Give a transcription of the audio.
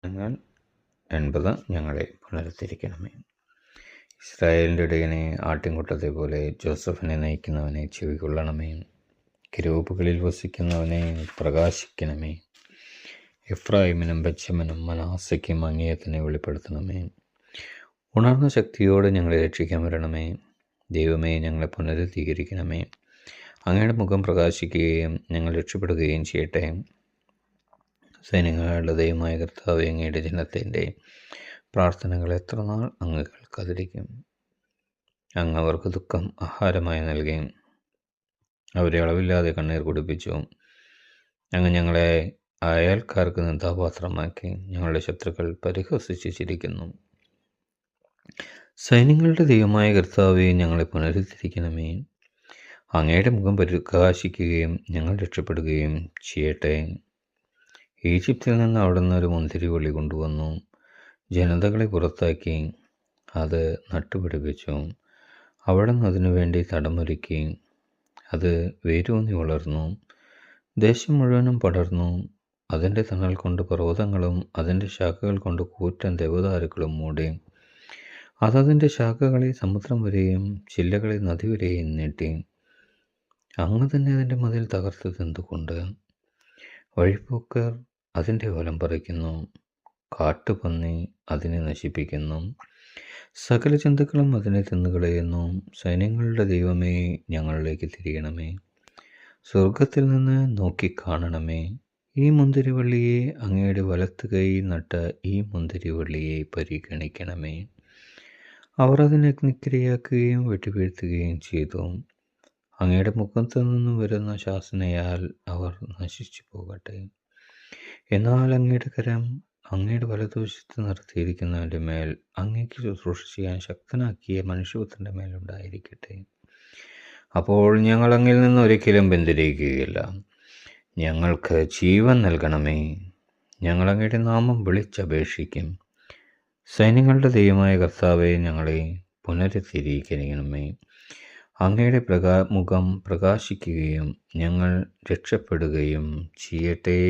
ഞങ്ങൾ 80 ഞങ്ങളെ പുനരുദ്ധരിക്കണമേ. ഇസ്രായേലിൻ്റെ ഇടയനെ ആട്ടിൻകൂട്ടത്തെ പോലെ ജോസഫിനെ നയിക്കുന്നവനെ ചെവികൊള്ളണമേ. കിരൂബുകളിൽ വസിക്കുന്നവനെ പ്രകാശിക്കണമേ. എഫ്രായിമിനും ബെന്യാമീനും മനാസയ്ക്കും അങ്ങയെ തന്നെ വെളിപ്പെടുത്തണമേ. ഉണർന്ന ശക്തിയോടെ ഞങ്ങളെ രക്ഷിക്കാൻ വരണമേ. ദൈവമേ, ഞങ്ങളെ പുനരുദ്ധീകരിക്കണമേ. അങ്ങയുടെ മുഖം പ്രകാശിക്കുകയും ഞങ്ങൾ രക്ഷപ്പെടുകയും ചെയ്യട്ടെ. സൈന്യങ്ങളുടെ ദൈവമായ കർത്താവേ, അങ്ങയുടെ ജനത്തിൻ്റെ പ്രാർത്ഥനകൾ എത്ര നാൾ അങ്ങ് കേൾക്കാതിരിക്കും? അങ്ങ് അവർക്ക് ദുഃഖം ആഹാരമായി നൽകുകയും അവരെ അളവില്ലാതെ കണ്ണീർ കുടിപ്പിച്ചു. അങ്ങ് ഞങ്ങളെ അയൽക്കാർക്ക് നിന്ദാപാത്രമാക്കി. ഞങ്ങളുടെ ശത്രുക്കൾ പരിഹസിച്ച് ചിരിക്കുന്നു. സൈന്യങ്ങളുടെ ദൈവമായ കർത്താവേ, ഞങ്ങളെ പുനരുദ്ധരിക്കണമേ. അങ്ങയുടെ മുഖം പ്രകാശിക്കുകയും ഞങ്ങൾ രക്ഷപ്പെടുകയും ചെയ്യട്ടെ. ഈജിപ്തിൽ നിന്ന് അവിടുന്ന് ഒരു മുന്തിരിവള്ളി കൊണ്ടുവന്നു. ജനതകളെ പുറത്താക്കി അത് നട്ടുപിടിപ്പിച്ചു. അവിടുന്ന് അതിനു വേണ്ടി തടമൊരുക്കി. അത് വേരൂന്നി വളർന്നു. ദേശം മുഴുവനും പടർന്നു. അതിൻ്റെ തണൽ കൊണ്ട് പർവ്വതങ്ങളും അതിൻ്റെ ശാഖകൾ കൊണ്ട് കൂറ്റൻ ദേവദാരുക്കളും മൂടി. അതതിൻ്റെ ശാഖകളെ സമുദ്രം വരെയും ചില്ലകളെ നദി വരെയും നീട്ടി. അങ്ങ് തന്നെ അതിൻ്റെ മതിൽ തകർത്തത് എന്തുകൊണ്ട്? വഴിപോക്കർ അതിൻ്റെ ഫലം പറിക്കുന്നു. കാട്ടുപന്നി അതിനെ നശിപ്പിക്കുന്നു. സകല ജന്തുക്കളും അതിനെ തിന്നുകളയുന്നു. സൈന്യങ്ങളുടെ ദൈവമേ, ഞങ്ങളിലേക്ക് തിരിയണമേ. സ്വർഗത്തിൽ നിന്ന് നോക്കിക്കാണണമേ. ഈ മുന്തിരിവള്ളിയെ, അങ്ങയുടെ വലത്ത് കൈ നട്ട ഈ മുന്തിരിവള്ളിയെ പരിഗണിക്കണമേ. അവർ അതിനെ അഗ്നിക്കിരയാക്കുകയും വെട്ടിവീഴ്ത്തുകയും ചെയ്തു. അങ്ങയുടെ മുഖത്തു നിന്നും വരുന്ന ശാസനയാൽ അവർ നശിച്ചു പോകട്ടെ. എന്നാൽ അങ്ങയുടെ കരം അങ്ങയുടെ വലതുവശത്ത് നിർത്തിയിരിക്കുന്നവൻ്റെ മേൽ, അങ്ങേക്ക് ശുശ്രൂഷ ചെയ്യാൻ ശക്തനാക്കിയ മനുഷ്യപുത്രൻ്റെ മേലുണ്ടായിരിക്കട്ടെ. അപ്പോൾ ഞങ്ങൾ അങ്ങിൽ നിന്ന് ഒരിക്കലും പിന്തിരിയുകയില്ല. ഞങ്ങൾക്ക് ജീവൻ നൽകണമേ. ഞങ്ങൾ അങ്ങയുടെ നാമം വിളിച്ചപേക്ഷിക്കും. സൈന്യങ്ങളുടെ ദൈവമായ കർത്താവെ, ഞങ്ങളെ പുനരുദ്ധരിക്കണമേ. അങ്ങയുടെ മുഖം പ്രകാശിക്കുകയും ഞങ്ങൾ രക്ഷപ്പെടുകയും ചെയ്യട്ടെ.